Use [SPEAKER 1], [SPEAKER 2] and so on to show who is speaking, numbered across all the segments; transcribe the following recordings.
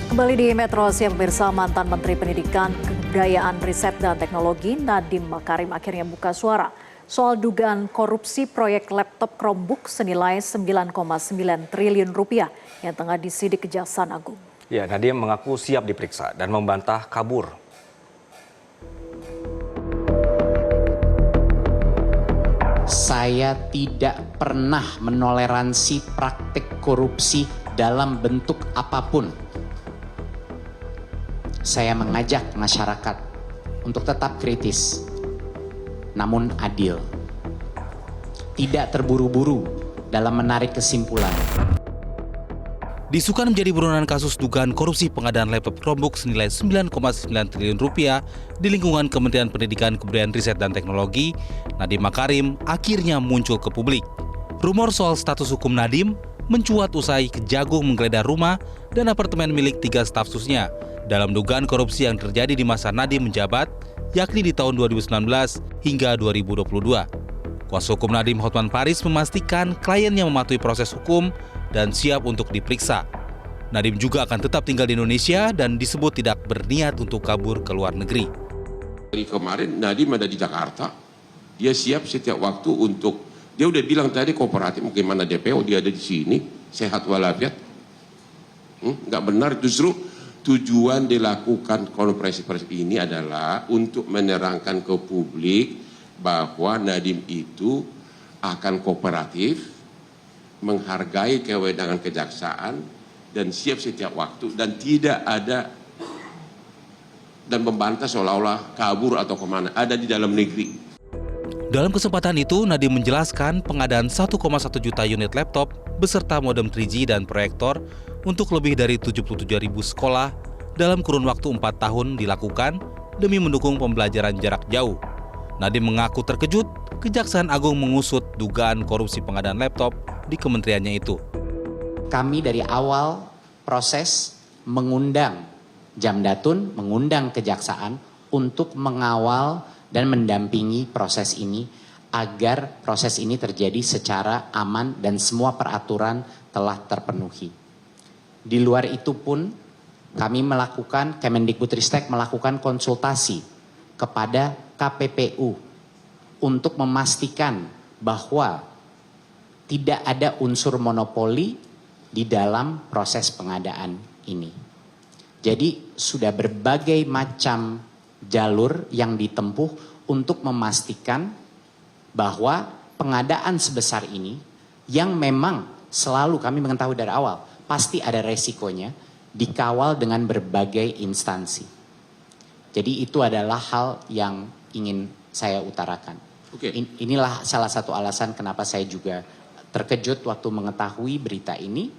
[SPEAKER 1] Kembali di Metro Siang pemirsa, mantan Menteri Pendidikan, Kebudayaan, Riset dan Teknologi Nadiem Makarim akhirnya buka suara soal dugaan korupsi proyek laptop Chromebook senilai 9,9 triliun rupiah yang tengah disidik Kejaksaan Agung.
[SPEAKER 2] Ya, Nadiem mengaku siap diperiksa dan membantah kabur.
[SPEAKER 3] Saya tidak pernah menoleransi praktik korupsi dalam bentuk apapun. Saya mengajak masyarakat untuk tetap kritis, namun adil. Tidak terburu-buru dalam menarik kesimpulan.
[SPEAKER 4] Disukan menjadi buronan kasus dugaan korupsi pengadaan laptop Chromebook senilai 9,9 triliun rupiah di lingkungan Kementerian Pendidikan, Kebudayaan, Riset dan Teknologi, Nadiem Makarim akhirnya muncul ke publik. Rumor soal status hukum Nadiem mencuat usai Kejagung menggeledah rumah dan apartemen milik 3 staf susnya dalam dugaan korupsi yang terjadi di masa Nadiem menjabat, yakni di tahun 2019 hingga 2022. Kuasa hukum Nadiem, Hotman Paris, memastikan kliennya mematuhi proses hukum dan siap untuk diperiksa. Nadiem juga akan tetap tinggal di Indonesia dan disebut tidak berniat untuk kabur ke luar negeri.
[SPEAKER 5] Dari kemarin Nadiem ada di Jakarta, dia siap setiap waktu untuk, dia udah bilang tadi kooperatif, bagaimana DPO, dia ada di sini, sehat walafiat. Nggak benar, justru tujuan dilakukan konferensi pers ini adalah untuk menerangkan ke publik bahwa Nadiem itu akan kooperatif, menghargai kewenangan kejaksaan, dan siap setiap waktu, dan tidak ada dan membantah seolah-olah kabur atau kemana, ada di dalam negeri.
[SPEAKER 4] Dalam kesempatan itu, Nadiem menjelaskan pengadaan 1,1 juta unit laptop beserta modem 3G dan proyektor untuk lebih dari 77.000 sekolah dalam kurun waktu 4 tahun dilakukan demi mendukung pembelajaran jarak jauh. Nadiem mengaku terkejut Kejaksaan Agung mengusut dugaan korupsi pengadaan laptop di kementeriannya itu.
[SPEAKER 3] Kami dari awal proses mengundang Jamdatun, mengundang Kejaksaan untuk mengawal dan mendampingi proses ini agar proses ini terjadi secara aman dan semua peraturan telah terpenuhi. Di luar itu pun kami melakukan, Kemendikbudristek melakukan konsultasi kepada KPPU untuk memastikan bahwa tidak ada unsur monopoli di dalam proses pengadaan ini. Jadi sudah berbagai macam jalur yang ditempuh untuk memastikan bahwa pengadaan sebesar ini yang memang selalu kami mengetahui dari awal pasti ada resikonya, dikawal dengan berbagai instansi. Jadi itu adalah hal yang ingin saya utarakan. Inilah salah satu alasan kenapa saya juga terkejut waktu mengetahui berita ini.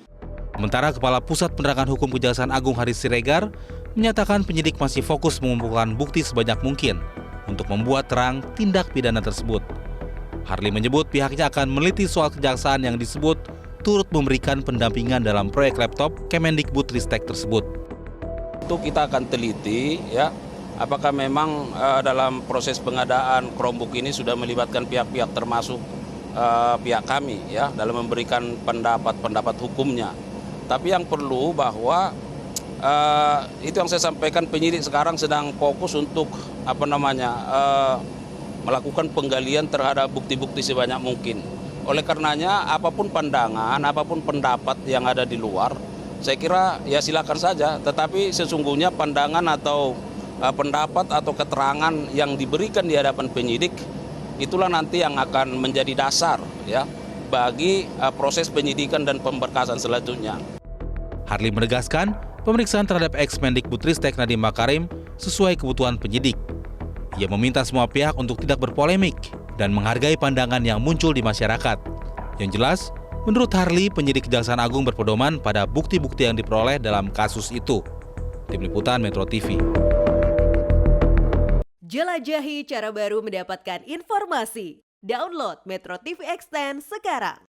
[SPEAKER 4] Sementara Kepala Pusat Penerangan Hukum Kejaksaan Agung Haris Siregar menyatakan penyidik masih fokus mengumpulkan bukti sebanyak mungkin untuk membuat terang tindak pidana tersebut. Harli menyebut pihaknya akan meneliti soal kejaksaan yang disebut turut memberikan pendampingan dalam proyek laptop Kemendikbudristek tersebut.
[SPEAKER 6] Itu kita akan teliti ya, apakah memang dalam proses pengadaan Chromebook ini sudah melibatkan pihak-pihak termasuk pihak kami ya dalam memberikan pendapat hukumnya. Tapi yang perlu bahwa itu yang saya sampaikan, penyidik sekarang sedang fokus untuk melakukan penggalian terhadap bukti-bukti sebanyak mungkin. Oleh karenanya apapun pandangan, apapun pendapat yang ada di luar, saya kira ya silakan saja. Tetapi sesungguhnya pandangan atau pendapat atau keterangan yang diberikan di hadapan penyidik itulah nanti yang akan menjadi dasar ya bagi proses penyidikan dan pemberkasan selanjutnya.
[SPEAKER 4] Harli menegaskan pemeriksaan terhadap ex-Mendikbudristek Nadiem Makarim sesuai kebutuhan penyidik. Ia meminta semua pihak untuk tidak berpolemik dan menghargai pandangan yang muncul di masyarakat. Yang jelas, menurut Harli, penyidik Kejaksaan Agung berpedoman pada bukti-bukti yang diperoleh dalam kasus itu. Tim Liputan Metro TV.
[SPEAKER 7] Jelajahi cara baru mendapatkan informasi. Download Metro TV Extend sekarang.